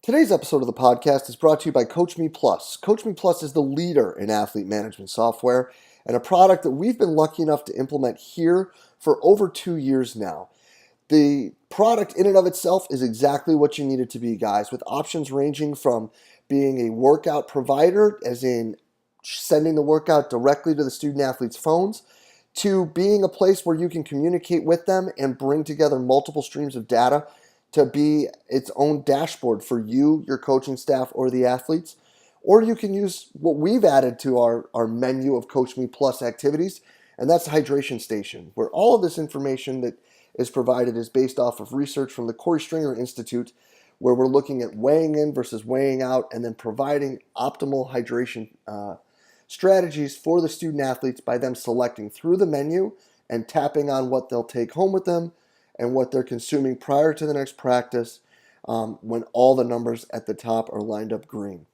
Today's episode of the podcast is brought to you by Coach Me Plus. Coach Me Plus is the leader in athlete management software and a product that we've been lucky enough to implement here for over 2 years now. The product in and of itself is exactly what you need it to be, guys, with options ranging from being a workout provider, as in sending the workout directly to the student athletes' phones, to being a place where you can communicate with them and bring together multiple streams of data to be its own dashboard for you, your coaching staff, or the athletes. Or you can use what we've added to our menu of Coach Me Plus activities, and that's the hydration station, where all of this information that is provided is based off of research from the Corey Stringer Institute, where we're looking at weighing in versus weighing out and then providing optimal hydration strategies for the student athletes by them selecting through the menu and tapping on what they'll take home with them and what they're consuming prior to the next practice when all the numbers at the top are lined up green.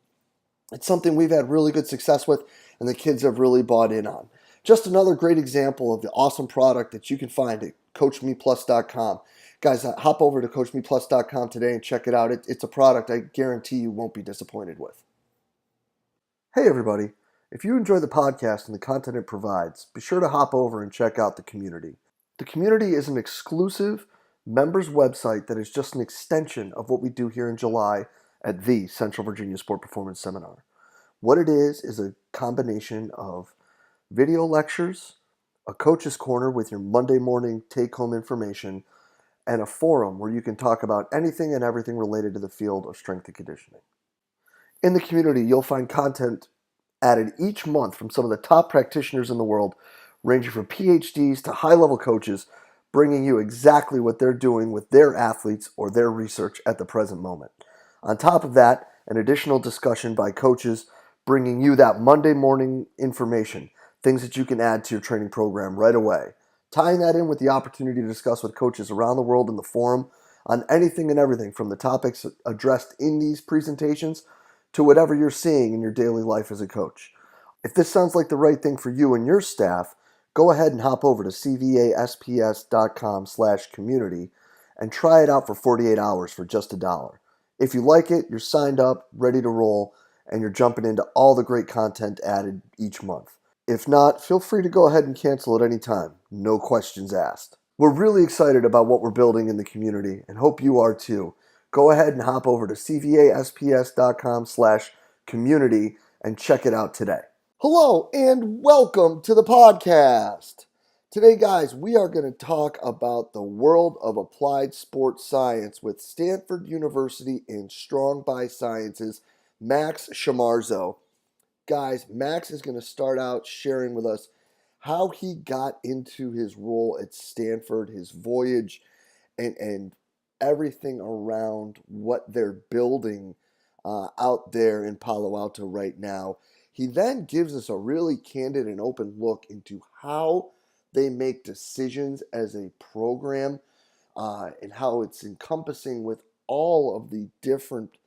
It's something we've had really good success with and the kids have really bought in on. Just another great example of the awesome product that you can find at CoachMePlus.com. Guys, hop over to CoachMePlus.com today and check it out. It's a product I guarantee you won't be disappointed with. Hey everybody, if you enjoy the podcast and the content it provides, be sure to hop over and check out the community. The community is an exclusive members website that is just an extension of what we do here in July at the Central Virginia Sport Performance Seminar. What it is a combination of video lectures, a coach's corner with your Monday morning take-home information, and a forum where you can talk about anything and everything related to the field of strength and conditioning. In the community, you'll find content added each month from some of the top practitioners in the world, ranging from PhDs to high-level coaches, bringing you exactly what they're doing with their athletes or their research at the present moment. On top of that, an additional discussion by coaches bringing you that Monday morning information, things that you can add to your training program right away. Tying that in with the opportunity to discuss with coaches around the world in the forum on anything and everything from the topics addressed in these presentations to whatever you're seeing in your daily life as a coach. If this sounds like the right thing for you and your staff, go ahead and hop over to cvasps.com/community and try it out for 48 hours for just $1. If you like it, you're signed up, ready to roll, and you're jumping into all the great content added each month. If not, feel free to go ahead and cancel at any time. No questions asked. We're really excited about what we're building in the community and hope you are too. Go ahead and hop over to cvasps.com/community and check it out today. Hello and welcome to the podcast. Today, guys, we are going to talk about the world of applied sports science with Stanford University in Strong by Science's Max Schmarzo. Guys, Max is going to start out sharing with us how he got into his role at Stanford, his voyage, and everything around what they're building out there in Palo Alto right now. He then gives us a really candid and open look into how they make decisions as a program and how it's encompassing with all of the different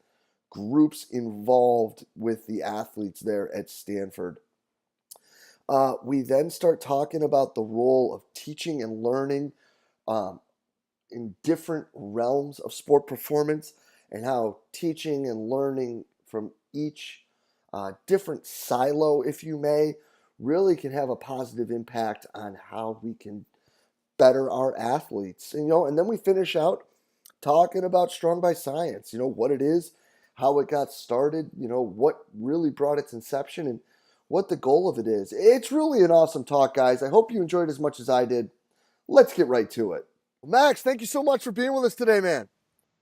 groups involved with the athletes there at Stanford. We then start talking about the role of teaching and learning in different realms of sport performance and how teaching and learning from each different silo, if you may, really can have a positive impact on how we can better our athletes. And then we finish out talking about Strong by Science, what it is, how it got started, what really brought its inception and what the goal of it is. It's really an awesome talk, guys. I hope you enjoyed as much as I did. Let's get right to it. Max, thank you so much for being with us today, man.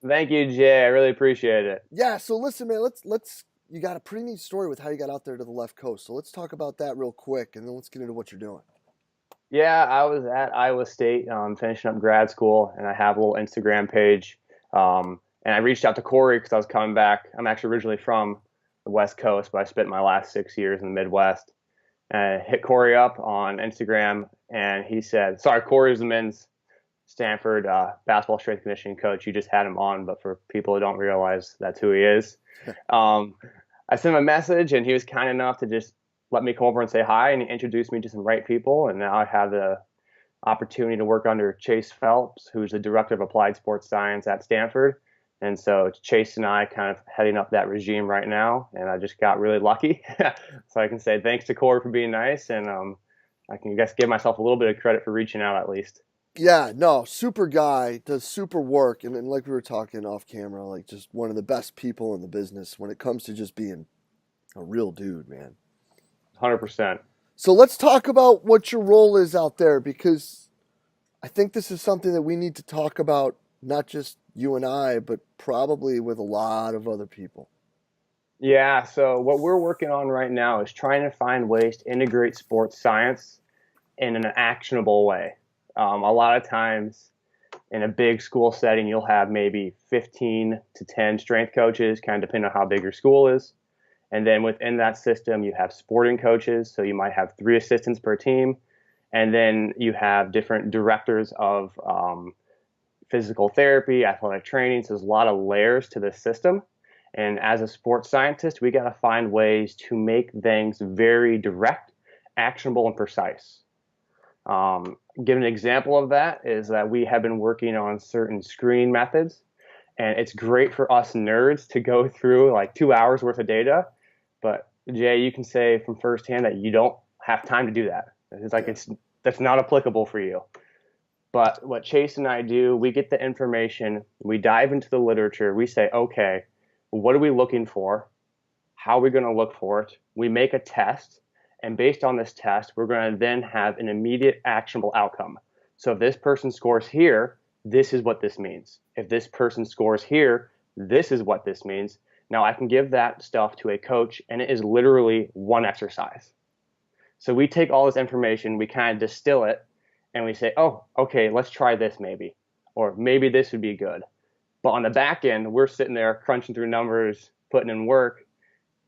Thank you, Jay. I really appreciate it. Yeah, so listen, man, let's you got a pretty neat story with how you got out there to the left coast. So let's talk about that real quick and then let's get into what you're doing. Yeah, I was at Iowa State finishing up grad school, and I have a little Instagram page. And I reached out to Corey because I was coming back. I'm actually originally from the West Coast, but I spent my last 6 years in the Midwest. And I hit Corey up on Instagram, and he said, sorry, Corey's the men's Stanford basketball strength conditioning coach. You just had him on, but for people who don't realize that's who he is. I sent him a message, and he was kind enough to just let me come over and say hi, and he introduced me to some right people. And now I have the opportunity to work under Chase Phelps, who's the director of applied sports science at Stanford. And so Chase and I kind of heading up that regime right now, and I just got really lucky. So I can say thanks to Corey for being nice, and I can guess give myself a little bit of credit for reaching out at least. Yeah, no, super guy, does super work, and like we were talking off camera, like just one of the best people in the business when it comes to just being a real dude, man. 100%. So let's talk about what your role is out there, because I think this is something that we need to talk about, not just you and I, but probably with a lot of other people. Yeah, so what we're working on right now is trying to find ways to integrate sports science in an actionable way. A lot of times in a big school setting, you'll have maybe 15 to 10 strength coaches, kind of depending on how big your school is. And then within that system, you have sporting coaches. So you might have 3 assistants per team. And then you have different directors of physical therapy, athletic training. So there's a lot of layers to the system. And as a sports scientist, we got to find ways to make things very direct, actionable, and precise. Give an example of that is that we have been working on certain screening methods, and it's great for us nerds to go through like 2 hours worth of data. But Jay, you can say from firsthand that you don't have time to do that. It's like that's not applicable for you. But what Chase and I do, we get the information, we dive into the literature, we say, okay, what are we looking for? How are we going to look for it? We make a test, and based on this test, we're going to then have an immediate actionable outcome. So if this person scores here, this is what this means. If this person scores here, this is what this means. Now I can give that stuff to a coach, and it is literally one exercise. So we take all this information, we kind of distill it, and we say, oh, okay, let's try this maybe, or maybe this would be good. But on the back end, we're sitting there crunching through numbers, putting in work,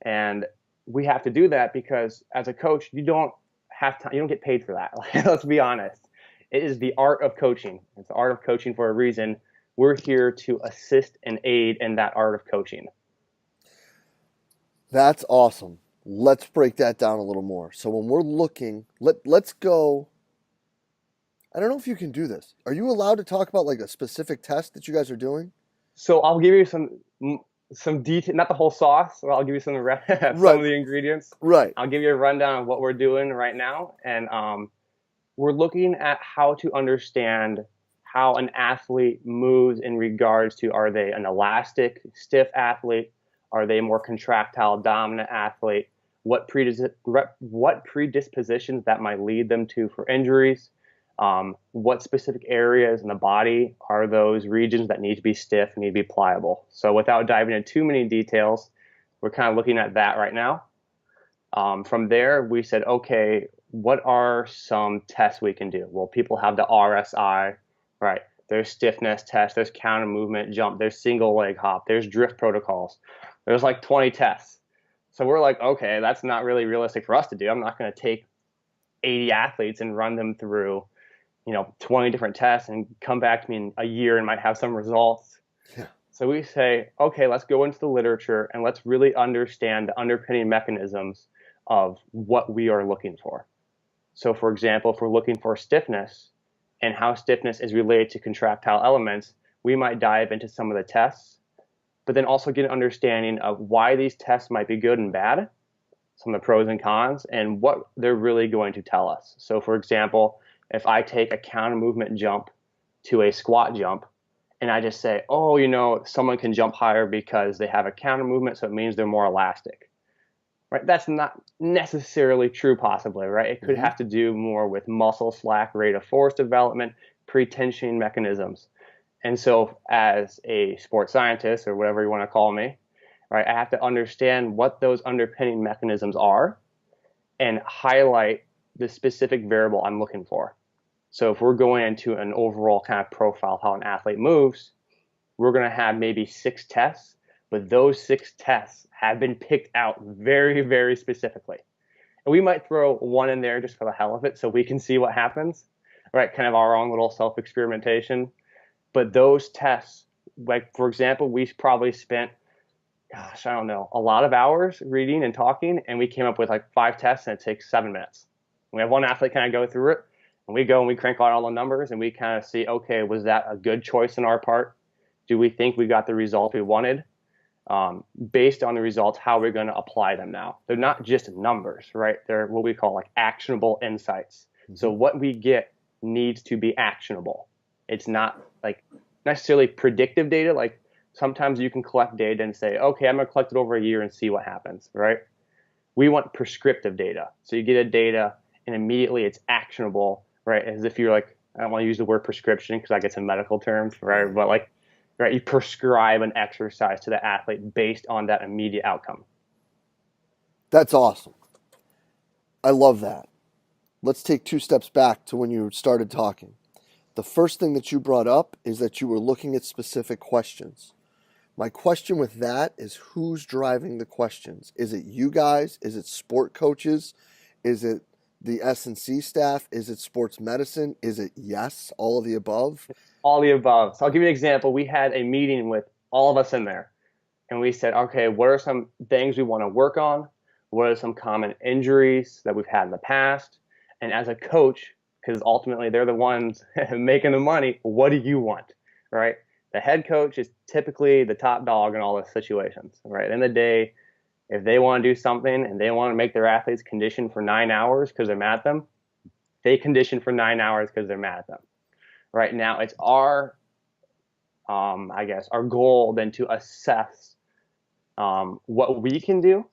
and we have to do that because as a coach, you don't have time, you don't get paid for that. Let's be honest. It is the art of coaching. It's the art of coaching for a reason. We're here to assist and aid in that art of coaching. That's awesome. Let's break that down a little more. So when we're looking, let's go. I don't know if you can do this. Are you allowed to talk about like a specific test that you guys are doing? So I'll give you some detail, not the whole sauce. But I'll give you some some of the ingredients. Right. I'll give you a rundown of what we're doing right now, and we're looking at how to understand how an athlete moves in regards to, are they an elastic, stiff athlete? Are they a more contractile, dominant athlete? What predispositions that might lead them to for injuries? What specific areas in the body are those regions that need to be stiff, need to be pliable? So without diving into too many details, we're kind of looking at that right now. From there, we said, okay, what are some tests we can do? Well, people have the RSI, right? There's stiffness tests, there's counter movement jump, there's single leg hop, there's drift protocols. There's like 20 tests. So we're like, okay, that's not really realistic for us to do. I'm not going to take 80 athletes and run them through 20 different tests and come back to me in a year and might have some results. Yeah. So we say, okay, let's go into the literature and let's really understand the underpinning mechanisms of what we are looking for. So for example, if we're looking for stiffness and how stiffness is related to contractile elements, we might dive into some of the tests, but then also get an understanding of why these tests might be good and bad, some of the pros and cons, and what they're really going to tell us. So for example, if I take a counter movement jump to a squat jump, and I just say, oh, someone can jump higher because they have a counter movement, so it means they're more elastic. Right? That's not necessarily true, possibly, right? It could have to do more with muscle slack, rate of force development, pre-tensioning mechanisms. And so as a sports scientist, or whatever you want to call me, right, I have to understand what those underpinning mechanisms are and highlight the specific variable I'm looking for. So if we're going into an overall kind of profile of how an athlete moves, we're going to have maybe 6 tests, but those 6 tests have been picked out very, very specifically. And we might throw one in there just for the hell of it so we can see what happens, right? Kind of our own little self-experimentation. But those tests, like for example, we probably spent, I don't know, a lot of hours reading and talking, and we came up with like 5 tests, and it takes 7 minutes. We have one athlete kind of go through it, and we go and we crank out all the numbers, and we kind of see, okay, was that a good choice on our part? Do we think we got the result we wanted? Based on the results, how we're going to apply them now. They're not just numbers, right? They're what we call like actionable insights. So what we get needs to be actionable. It's not like necessarily predictive data. Like sometimes you can collect data and say, okay, I'm going to collect it over a year and see what happens, right? We want prescriptive data. So you get a data and immediately it's actionable, right? As if you're like, I don't want to use the word prescription because I get some medical terms, right? But like, right, you prescribe an exercise to the athlete based on that immediate outcome. That's awesome. I love that. Let's take 2 steps back to when you started talking. The first thing that you brought up is that you were looking at specific questions. My question with that is, who's driving the questions? Is it you guys? Is it sport coaches? Is it the S&C staff? Is it sports medicine? Is it yes, all of the above? All the above. So I'll give you an example. We had a meeting with all of us in there, and we said, okay, what are some things we want to work on? What are some common injuries that we've had in the past? And as a coach, because ultimately they're the ones making the money, what do you want, right? The head coach is typically the top dog in all those situations, right? At the end of the day, if they want to do something and they want to make their athletes condition for 9 hours because they're mad at them, they condition for 9 hours because they're mad at them. Right now, it's our, I guess, our goal then to assess what we can do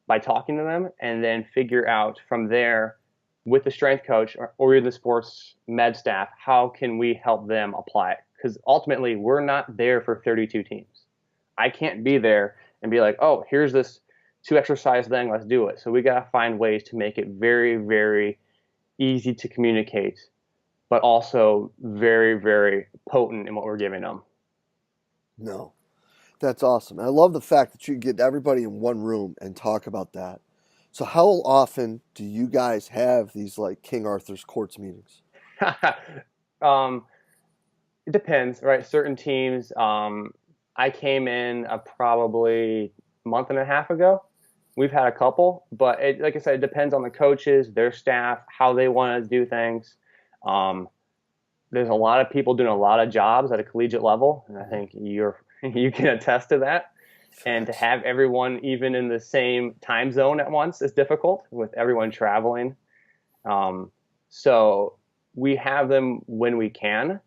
by talking to them, and then figure out from there with the strength coach or the sports med staff, how can we help them apply it? Because ultimately, we're not there for 32 teams. I can't be there and be like, oh, here's this 2 exercise thing, let's do it. So we got to find ways to make it very, very easy to communicate, but also very, very potent in what we're giving them. No. That's awesome. And I love the fact that you get everybody in one room and talk about that. So how often do you guys have these like King Arthur's courts meetings? um, it depends, right? Certain teams, I came in probably a month and a half ago. We've had a couple, but like I said, it depends on the coaches, their staff, how they want to do things. Um, there's a lot of people doing a lot of jobs at a collegiate level, and I think you can attest to that. And to have everyone even in the same time zone at once is difficult with everyone traveling. So we have them when we can,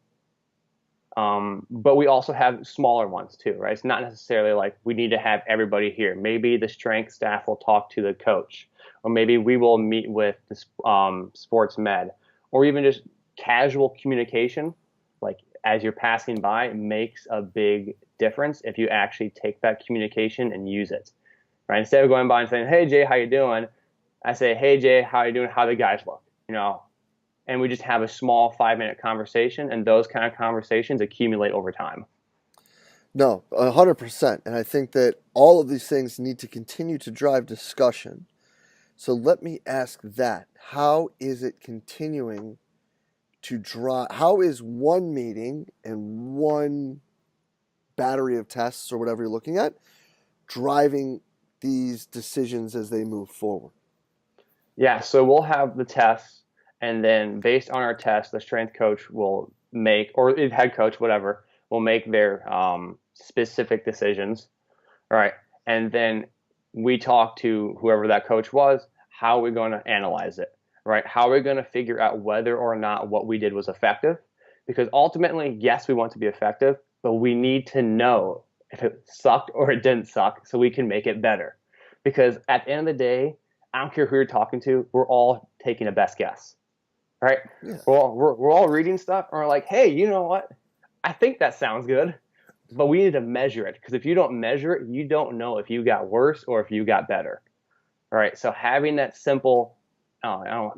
but we also have smaller ones too, right? It's not necessarily like we need to have everybody here. Maybe the strength staff will talk to the coach, or maybe we will meet with the sports med, or even just casual communication, like as you're passing by, makes a big difference if you actually take that communication and use it, right? Instead of going by and saying, "Hey Jay, how you doing?" I say, "Hey Jay, how you doing? How the guys look?" And we just have a small 5-minute conversation, and those kind of conversations accumulate over time. No, 100%. And I think that all of these things need to continue to drive discussion. So let me ask that. How is it continuing to drive? How is one meeting and one battery of tests or whatever you're looking at driving these decisions as they move forward? Yeah, so we'll have the tests, and then based on our tests, the strength coach will make, or the head coach, whatever, will make their specific decisions. All right. And then we talk to whoever that coach was. How are we going to analyze it? Right? How are we going to figure out whether or not what we did was effective? Because ultimately, yes, we want to be effective, but we need to know if it sucked or it didn't suck so we can make it better. Because at the end of the day, I don't care who you're talking to, we're all taking a best guess. Right? Yeah. We're all reading stuff and we're like, hey, you know what? I think that sounds good. But we need to measure it, because if you don't measure it, you don't know if you got worse or if you got better. All right. So having that simple,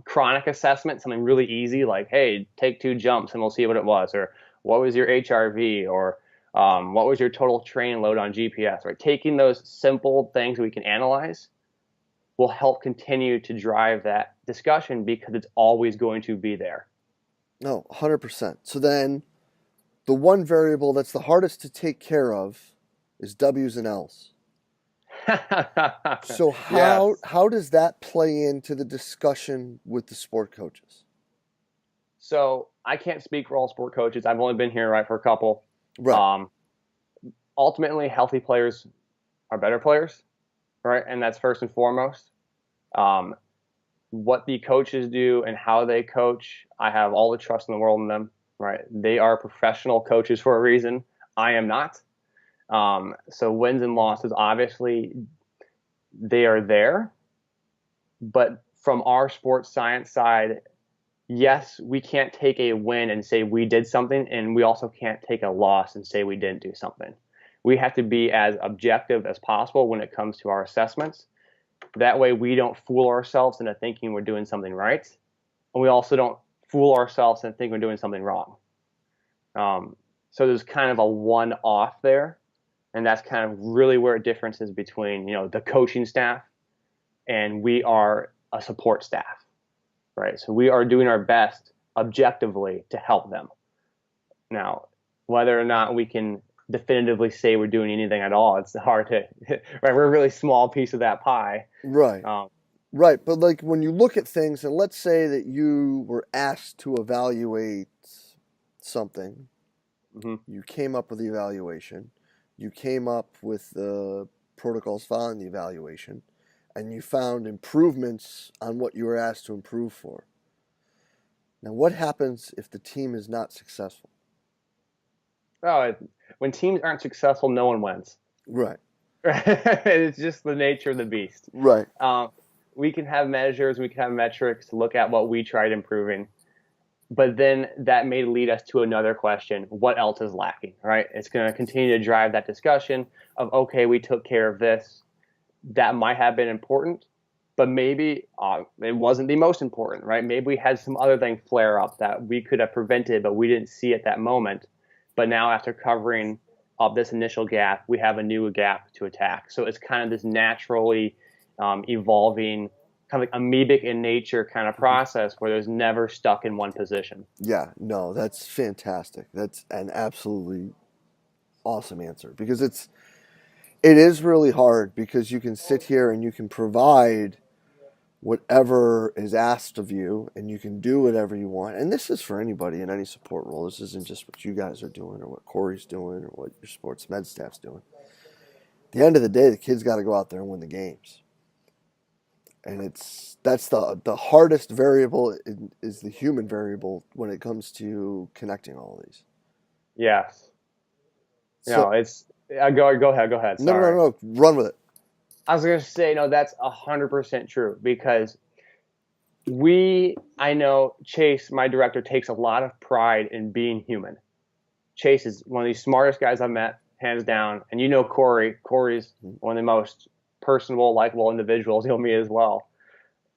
chronic assessment, something really easy like, hey, take 2 jumps and we'll see what it was, or what was your HRV, or what was your total train load on GPS. Right. Taking those simple things we can analyze will help continue to drive that discussion, because it's always going to be there. No, 100%. So then the one variable that's the hardest to take care of is W's and L's. So Yes. how does that play into the discussion with the sport coaches? So I can't speak for all sport coaches. I've only been here for a couple. Right. ultimately healthy players are better players, right? And that's first and foremost. Um, what the coaches do and how they coach, I have all the trust in the world in them, right? They are professional coaches for a reason. I am not. So wins and losses, obviously, they are there. But from our sports science side, yes, we can't take a win and say we did something, and we also can't take a loss and say we didn't do something. We have to be as objective as possible when it comes to our assessments. That way, we don't fool ourselves into thinking we're doing something right, and we also don't fool ourselves and think we're doing something wrong. So there's kind of a one-off there, and that's kind of really where it differences between the coaching staff and we are a support staff, right? So we are doing our best objectively to help them. Now, whether or not we can definitively say we're doing anything at all, it's hard to, right? We're a really small piece of that pie. Right. Right. But like when you look at things, and let's say that you were asked to evaluate something, you came up with the evaluation, you came up with the protocols following the evaluation, and you found improvements on what you were asked to improve for. Now, what happens if the team is not successful? Oh, when teams aren't successful, no one wins. Right. It's just the nature of the beast. Right. We can have measures, we can have metrics to look at what we tried improving, but then that may lead us to another question: what else is lacking? Right? It's going to continue to drive that discussion of, okay, we took care of this. That might have been important, but maybe it wasn't the most important, right? Maybe we had some other thing flare up that we could have prevented, but we didn't see at that moment. But now after covering up this initial gap, we have a new gap to attack. So it's kind of this naturally evolving, kind of like amoebic in nature kind of process where there's never stuck in one position. Yeah, no, that's fantastic. That's an absolutely awesome answer, because it is really hard, because you can sit here and you can provide whatever is asked of you and you can do whatever you want. And this is for anybody in any support role. This isn't just what you guys are doing or what Corey's doing or what your sports med staff's doing. At the end of the day, the kids got to go out there and win the games. And that's the hardest variable is the human variable when it comes to connecting all of these. Yes. So, go ahead. Sorry. No. Run with it. I was going to say, no, that's 100% true, because I know Chase, my director, takes a lot of pride in being human. Chase is one of the smartest guys I've met, hands down. And Corey's one of the most personable, likable individuals you'll meet as well.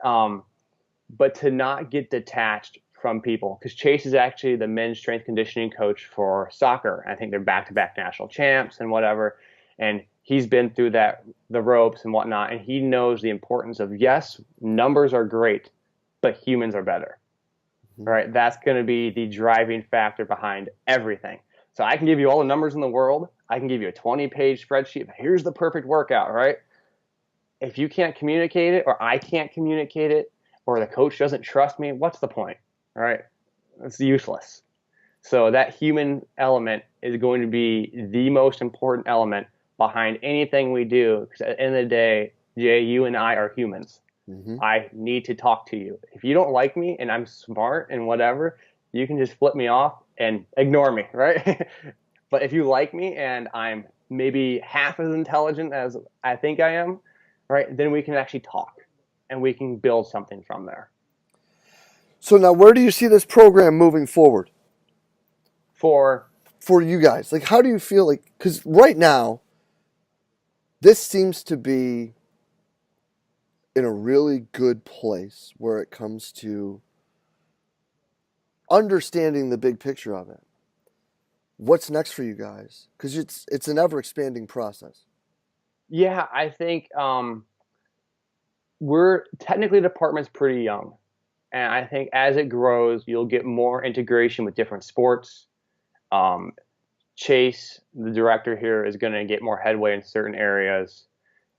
But to not get detached from people, because Chase is actually the men's strength conditioning coach for soccer. I think they're back-to-back national champs and whatever. And he's been through the ropes and whatnot, and he knows the importance of, yes, numbers are great, but humans are better. All right, that's going to be the driving factor behind everything. So I can give you all the numbers in the world. I can give you a 20-page spreadsheet. Here's the perfect workout, right? If you can't communicate it, or I can't communicate it, or the coach doesn't trust me, what's the point? All right, it's useless. So that human element is going to be the most important element behind anything we do, because at the end of the day, Jay, you and I are humans. I need to talk to you. If you don't like me and I'm smart and whatever, you can just flip me off and ignore me, right? But if you like me and I'm maybe half as intelligent as I think I am, right, then we can actually talk and we can build something from there. So now, where do you see this program moving forward? For you guys, like, how do you feel like? Because right now, this seems to be in a really good place where it comes to understanding the big picture of it. What's next for you guys? Because it's an ever-expanding process. Yeah, I think the department's pretty young. And I think as it grows, you'll get more integration with different sports. Chase, the director here, is going to get more headway in certain areas,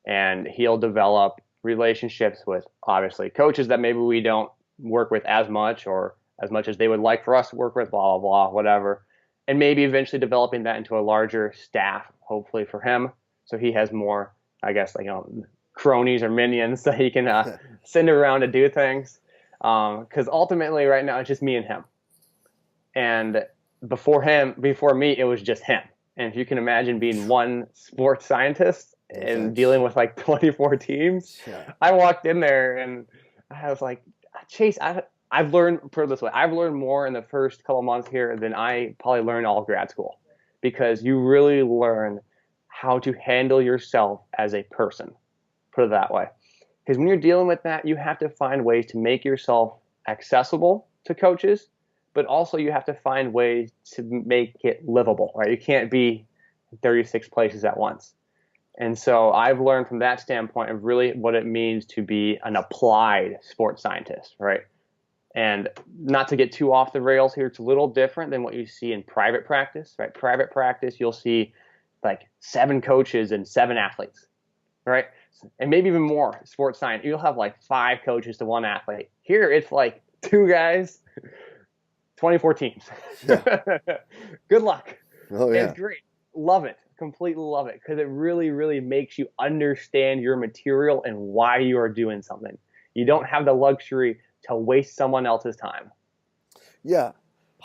and he'll develop relationships with, obviously, coaches that maybe we don't work with as much or as much as they would like for us to work with, blah, blah, blah, whatever. And maybe eventually developing that into a larger staff hopefully for him, so he has more, I guess, like, cronies or minions that he can send around to do things. Because ultimately, right now, it's just me and him. And before me, it was just him. And if you can imagine being one sports scientist and dealing with like 24 teams, Yeah. I walked in there and I was like, Chase, I've learned, put it this way, I've learned more in the first couple months here than I probably learned all of grad school, because you really learn how to handle yourself as a person, put it that way. Because when you're dealing with that, you have to find ways to make yourself accessible to coaches, but also you have to find ways to make it livable, right? You can't be 36 places at once. And so I've learned from that standpoint of really what it means to be an applied sports scientist, right? And not to get too off the rails here, it's a little different than what you see in private practice, right? Private practice, you'll see like 7 coaches and 7 athletes, right? And maybe even more sports science. You'll have like 5 coaches to 1 athlete. Here, it's like 2 guys, 24 teams. Yeah. Good luck. Oh, yeah. It's great. Love it. Completely love it, because it really, really makes you understand your material and why you are doing something. You don't have the luxury to waste someone else's time. Yeah,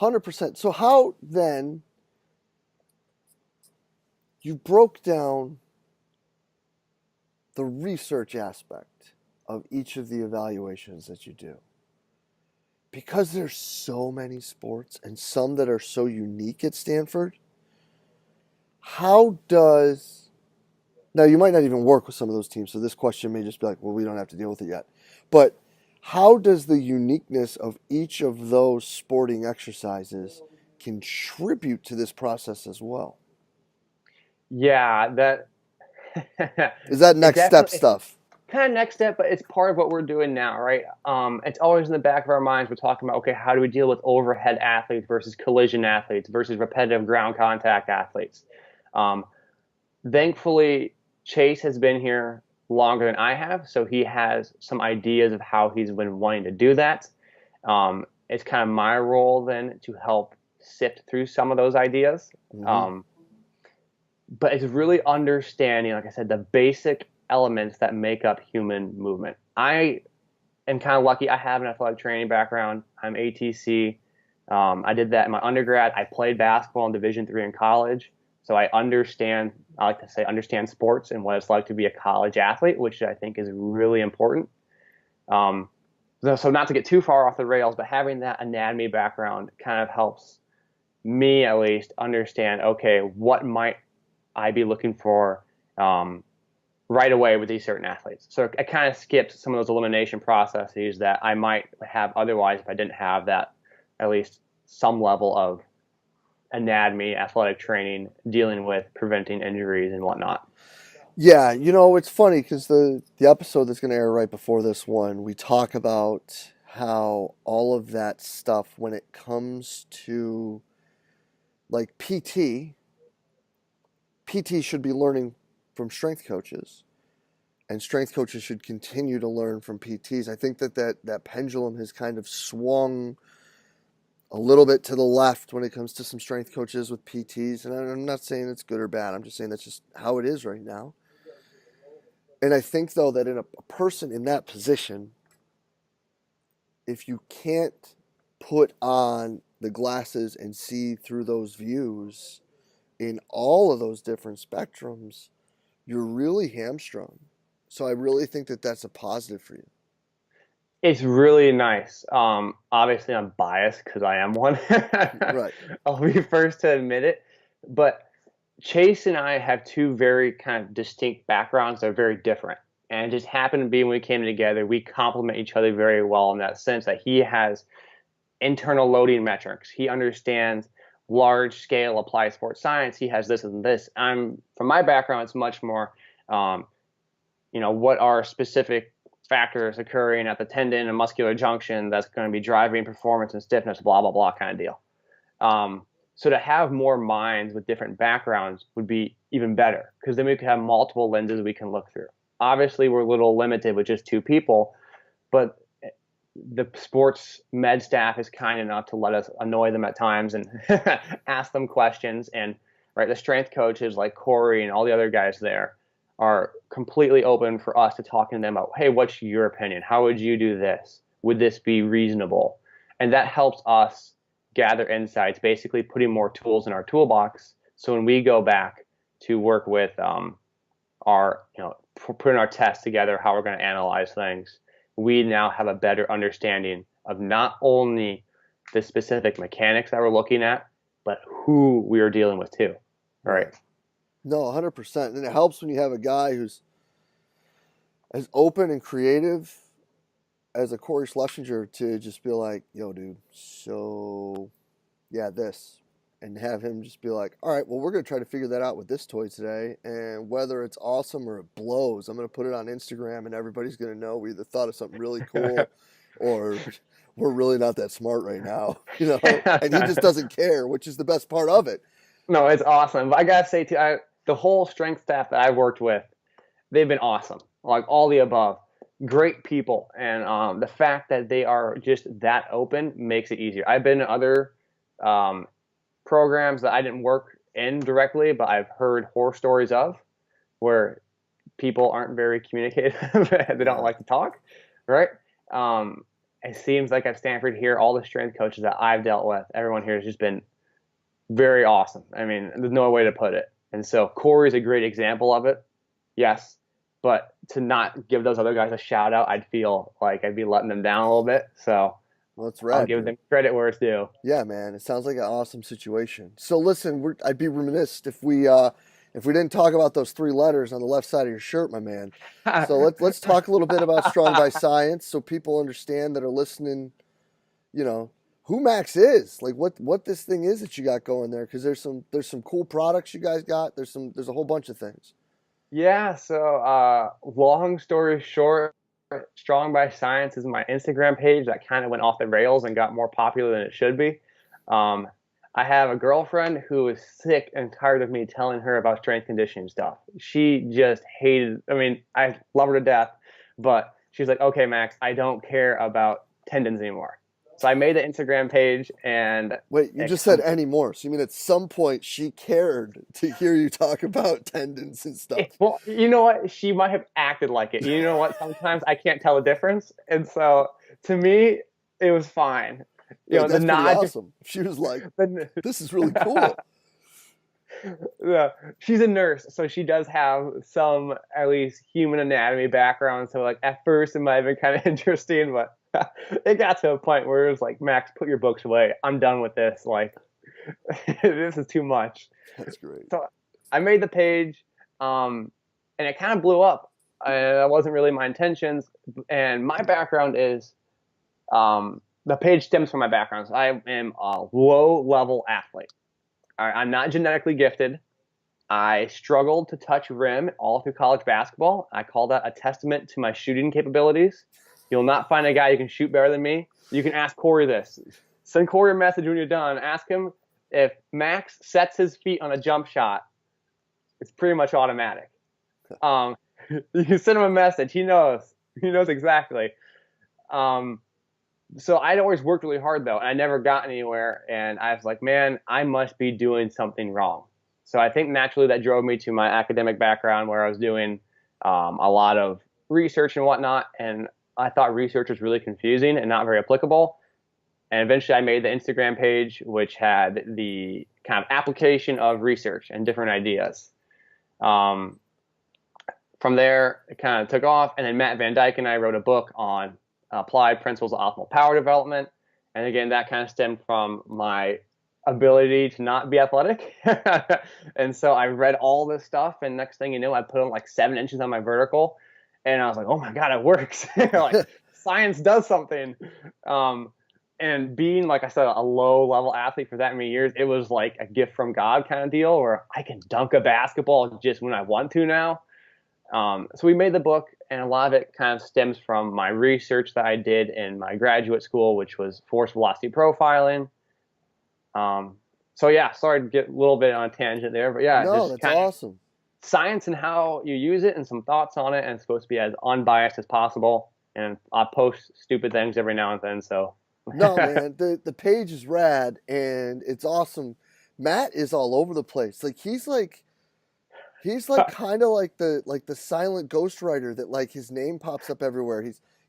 100%. So how then you broke down the research aspect of each of the evaluations that you do? Because there's so many sports and some that are so unique at Stanford, how does, now you might not even work with some of those teams, so this question may just be like, well, we don't have to deal with it yet. But how does the uniqueness of each of those sporting exercises contribute to this process as well? Yeah, that Is that next step stuff? kind of next step, but it's part of what we're doing now, right? It's always in the back of our minds. We're talking about, okay, how do we deal with overhead athletes versus collision athletes versus repetitive ground contact athletes? Thankfully, Chase has been here longer than I have, so he has some ideas of how he's been wanting to do that. It's kind of my role then to help sift through some of those ideas. Mm-hmm. But it's really understanding, like I said, the basic elements that make up human movement. I am kind of lucky. I have an athletic training background. I'm ATC. I did that in my undergrad. I played basketball in Division III in college. So I understand, I like to say, understand sports and what it's like to be a college athlete, which I think is really important. So not to get too far off the rails, but having that anatomy background kind of helps me at least understand, okay, what might I be looking for right away with these certain athletes. So it kind of skips some of those elimination processes that I might have otherwise if I didn't have that, at least some level of anatomy, athletic training, dealing with preventing injuries and whatnot. Yeah, it's funny because the episode that's going to air right before this one, we talk about how all of that stuff, when it comes to like PT should be learning from strength coaches, and strength coaches should continue to learn from PTs. I think that pendulum has kind of swung a little bit to the left when it comes to some strength coaches with PTs, and I'm not saying it's good or bad. I'm just saying that's just how it is right now. And I think, though, that in a person in that position, if you can't put on the glasses and see through those views in all of those different spectrums, you're really hamstrung. So I really think that that's a positive for you. It's really nice. Obviously, I'm biased because I am one. Right. I'll be first to admit it. But Chase and I have 2 very kind of distinct backgrounds that are very different. And it just happened to be when we came together, we complement each other very well in that sense that he has internal loading metrics. He understands large scale applied sports science. He has this and this. From my background, it's much more, what are specific factors occurring at the tendon and muscular junction that's going to be driving performance and stiffness, blah, blah, blah kind of deal. So to have more minds with different backgrounds would be even better, because then we could have multiple lenses we can look through. Obviously, we're a little limited with just 2 people, but the sports med staff is kind enough to let us annoy them at times and ask them questions. And right? The strength coaches like Corey and all the other guys there are completely open for us to talking to them about, hey, what's your opinion? How would you do this? Would this be reasonable? And that helps us gather insights, basically putting more tools in our toolbox. So when we go back to work with our, putting our tests together, how we're going to analyze things, we now have a better understanding of not only the specific mechanics that we're looking at, but who we are dealing with too. Right. No, 100%. And it helps when you have a guy who's as open and creative as a Corey Schlesinger to just be like, yo, dude, so yeah, this. And have him just be like, all right, well, we're going to try to figure that out with this toy today. And whether it's awesome or it blows, I'm going to put it on Instagram and everybody's going to know we either thought of something really cool or we're really not that smart right now, And he just doesn't care, which is the best part of it. No, it's awesome. But I got to say, too, the whole strength staff that I've worked with, they've been awesome. Like all the above. Great people. And the fact that they are just that open makes it easier. I've been in other programs that I didn't work in directly, but I've heard horror stories of where people aren't very communicative. They don't like to talk, right? It seems like at Stanford here, all the strength coaches that I've dealt with, everyone here has just been very awesome. I mean, there's no way to put it. And so Corey's a great example of it. Yes. But to not give those other guys a shout out, I'd feel like I'd be letting them down a little bit. So well, that's right. I'll give them credit where it's due. Yeah, man. It sounds like an awesome situation. So listen, I'd be remiss if we didn't talk about those 3 letters on the left side of your shirt, my man. So let's talk a little bit about Strong by Science so people understand that are listening, who Max is, like what this thing is that you got going there, because there's some cool products you guys got. There's a whole bunch of things. Yeah, so long story short, Strong by Science is my Instagram page that kind of went off the rails and got more popular than it should be. I have a girlfriend who is sick and tired of me telling her about strength conditioning stuff. She just hated, I love her to death, but she's like, okay, Max, I don't care about tendons anymore. So I made the Instagram page and... Wait, you just said anymore. So you mean at some point she cared to hear you talk about tendons and stuff? Well, you know what? She might have acted like it. You know what? Sometimes I can't tell the difference. And so to me, it was fine. That's pretty awesome. She was like, this is really cool. Yeah, she's a nurse, so she does have some, at least, human anatomy background. So like at first it might have been kind of interesting, but it got to a point where it was like, Max, put your books away. I'm done with this. Like, this is too much. That's great. So I made the page, and it kind of blew up. That wasn't really my intentions. And my background is, the page stems from my background. So I am a low-level athlete. I'm not genetically gifted. I struggled to touch rim all through college basketball. I call that a testament to my shooting capabilities. You'll not find a guy who can shoot better than me. You can ask Corey this. Send Corey a message when you're done. Ask him if Max sets his feet on a jump shot. It's pretty much automatic. You can send him a message. He knows. He knows exactly. So I'd always worked really hard, though, and I never got anywhere. And I was like, man, I must be doing something wrong. So I think naturally that drove me to my academic background, where I was doing a lot of research and whatnot. And I thought research was really confusing and not very applicable. And eventually I made the Instagram page, which had the kind of application of research and different ideas. From there, it kind of took off. And then Matt Van Dyke and I wrote a book on applied principles of optimal power development. And again, that kind of stemmed from my ability to not be athletic. And so I read all this stuff, and next thing you know, I put on like 7 inches on my vertical, and I was like, oh my God, it works. Like science does something. And being, like I said, a low level athlete for that many years, it was like a gift from God kind of deal, where I can dunk a basketball just when I want to now. So we made the book, and a lot of it kind of stems from my research that I did in my graduate school, which was force velocity profiling. So yeah, sorry to get a little bit on a tangent there, but yeah, no, that's awesome. Science and how you use it, and some thoughts on it, and it's supposed to be as unbiased as possible. And I post stupid things every now and then, so. No, man, the page is rad, and it's awesome Matt is all over the place. Like he's like kind of like the silent ghostwriter that like his name pops up everywhere.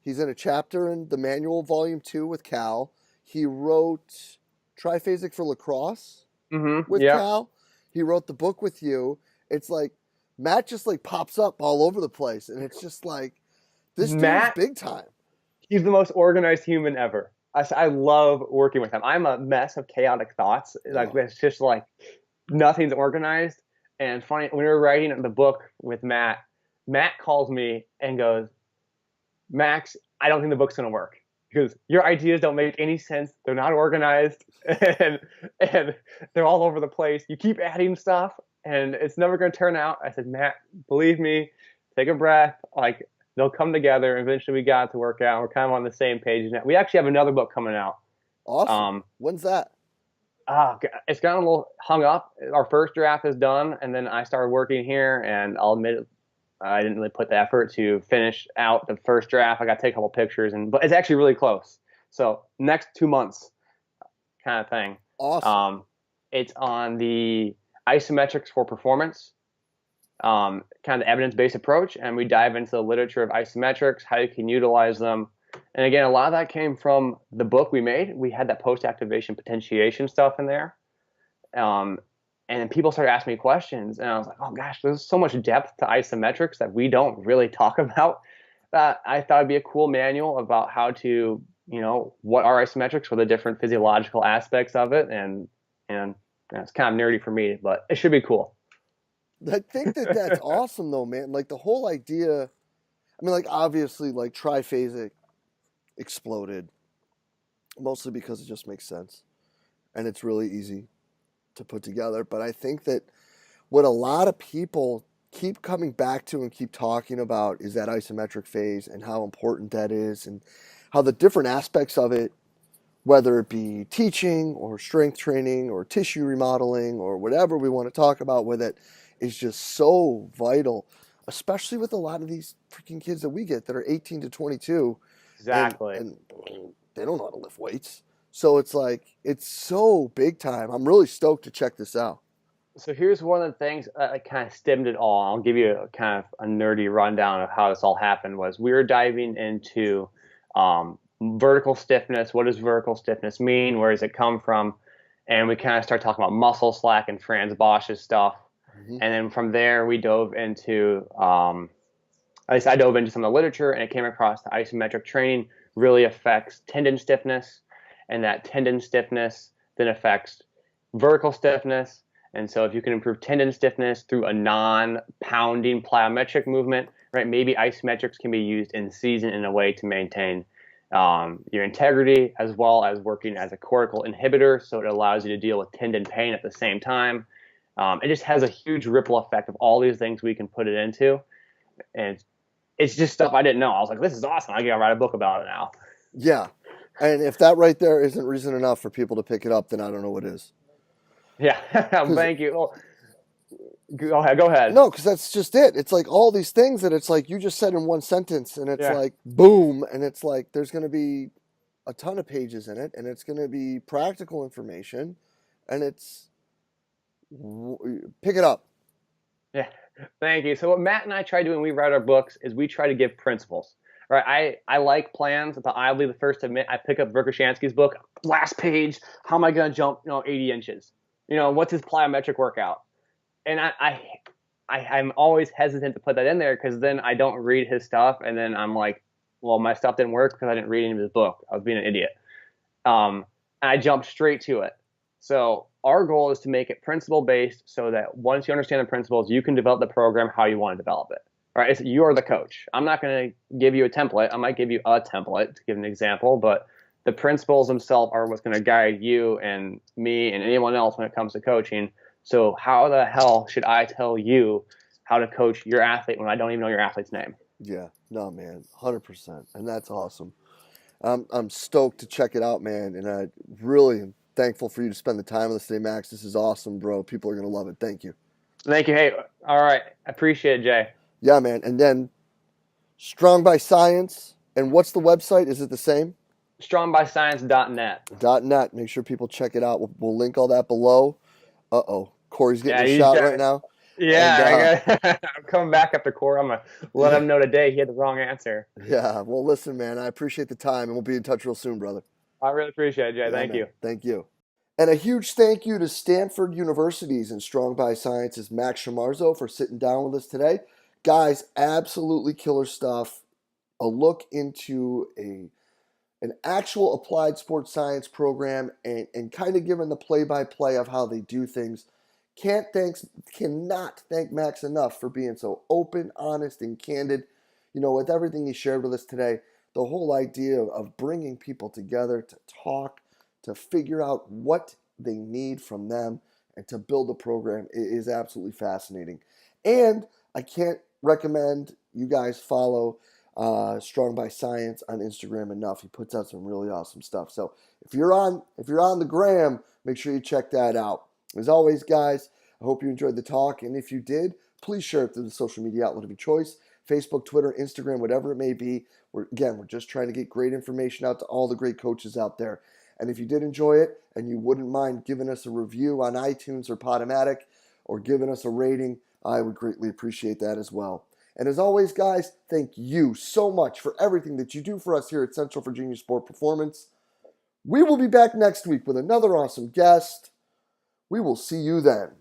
He's in a chapter in the manual volume 2 with Cal. He wrote Triphasic for Lacrosse with Yep. Cal. He wrote the book with you. It's like Matt just like pops up all over the place, and it's just like this dude's Matt, big time. he's the most organized human ever. I love working with him. I'm a mess of chaotic thoughts. Like Oh, it's just like nothing's organized. And funny, when we were writing the book with Matt, Matt calls me and goes, Max, I don't think the book's gonna work because your ideas don't make any sense. They're not organized, and and they're all over the place. You keep adding stuff, and it's never gonna turn out. I said, Matt, believe me, take a breath. Like they'll come together. Eventually, we got it to work out. We're kind of on the same page now. We actually have another book coming out. awesome. Um, When's that? it's gotten a little hung up. Our first draft is done, and then I started working here, and I'll admit it, I didn't really put the effort to finish out the first draft. I got to take a couple pictures, but it's actually really close. So next 2 months, kind of thing. Awesome. Um, it's on the isometrics for performance, kind of evidence-based approach, and we dive into the literature of isometrics, how you can utilize them. And again, a lot of that came from the book we made. We had that post-activation potentiation stuff in there. Um, and then people started asking me questions, and I was like, oh gosh, there's so much depth to isometrics that we don't really talk about. That I thought it'd be a cool manual about how to, what are isometrics, what are the different physiological aspects of it, and it's kind of nerdy for me, but it should be cool. I think that that's awesome though, man. Like the whole idea. I mean, like obviously, like triphasic exploded mostly because it just makes sense and it's really easy to put together. But I think that what a lot of people keep coming back to and keep talking about is that isometric phase and how important that is and how the different aspects of it, whether it be teaching or strength training or tissue remodeling or whatever we want to talk about with it, is just so vital, especially with a lot of these freaking kids that we get that are 18 to 22 and Exactly. and they don't know how to lift weights. So it's like it's so big time. I'm really stoked to check this out. So here's one of the things that kind of stemmed it all. I'll give you a kind of a nerdy rundown of how this all happened. Was we were diving into vertical stiffness. What does vertical stiffness mean? Where does it come from? And we kind of start talking about muscle slack and Franz Bosch's stuff. Hmm. And then from there, we dove into, at least I dove into some of the literature, and it came across the isometric training really affects tendon stiffness, and that tendon stiffness then affects vertical stiffness. And so if you can improve tendon stiffness through a non-pounding plyometric movement, right, maybe isometrics can be used in season in a way to maintain your integrity as well as working as a cortical inhibitor. So it allows you to deal with tendon pain at the same time. It just has a huge ripple effect of all these things we can put it into. And it's just stuff I didn't know. I was like, this is awesome. I gotta write a book about it now. Yeah. And if that right there isn't reason enough for people to pick it up, then I don't know what is. Yeah. Because Thank you. Well, go ahead. Go ahead. no, because that's just it. It's like all these things that it's like you just said in one sentence, and it's Yeah. like boom, and it's like there's going to be a ton of pages in it, and it's going to be practical information, and it's pick it up. Yeah. Thank you. So what Matt and I try to do when we write our books is we try to give principles. Right. I like plans. I'll be the first to admit I pick up Verkhoshansky's book, last page. How am I going to jump, 80 inches? What's his plyometric workout? And I'm always hesitant to put that in there because then I don't read his stuff, and then I'm like, well, my stuff didn't work because I didn't read any of his book. I was being an idiot. And I jumped straight to it. So our goal is to make it principle based so that once you understand the principles, you can develop the program how you want to develop it. All right, you are the coach. I'm not going to give you a template. I might give you a template to give an example, but the principles themselves are what's going to guide you and me and anyone else when it comes to coaching. So how the hell should I tell you how to coach your athlete when I don't even know your athlete's name? Yeah, no, man, 100%, and that's awesome. I'm stoked to check it out, man, and I really am thankful for you to spend the time with us today, Max. This is awesome, bro. People are gonna love it. Thank you. Thank you. Hey, all right. I appreciate it, Jay. Yeah, man. And then Strong by Science. And what's the website? Is it the same? Strongbyscience.net. .net. Make sure people check it out. We'll link all that below. Uh-oh. Corey's getting Yeah, a he's shot got. right now. And Yeah, I'm coming back up to court. I'm gonna let yeah, him know today he had the wrong answer. yeah. Well, listen, man, I appreciate the time, and we'll be in touch real soon, brother. I really appreciate it, Jay. Yeah, Thank man. you. Thank you. And a huge thank you to Stanford University's and Strong by Science's Max Schmarzo for sitting down with us today. Guys, absolutely killer stuff. A look into an actual applied sports science program and kind of giving the play-by-play of how they do things. Cannot thank Max enough for being so open, honest, and candid. With everything he shared with us today, the whole idea of bringing people together to talk, to figure out what they need from them, and to build a program is absolutely fascinating. And I can't recommend you guys follow Strong by Science on Instagram enough. He puts out some really awesome stuff. So if you're on the gram, make sure you check that out. As always, guys, I hope you enjoyed the talk, and if you did, please share it through the social media outlet of your choice: Facebook, Twitter, Instagram, whatever it may be. We're just trying to get great information out to all the great coaches out there. And if you did enjoy it, and you wouldn't mind giving us a review on iTunes or Podomatic, or giving us a rating, I would greatly appreciate that as well. And as always, guys, thank you so much for everything that you do for us here at Central Virginia Sport Performance. We will be back next week with another awesome guest. We will see you then.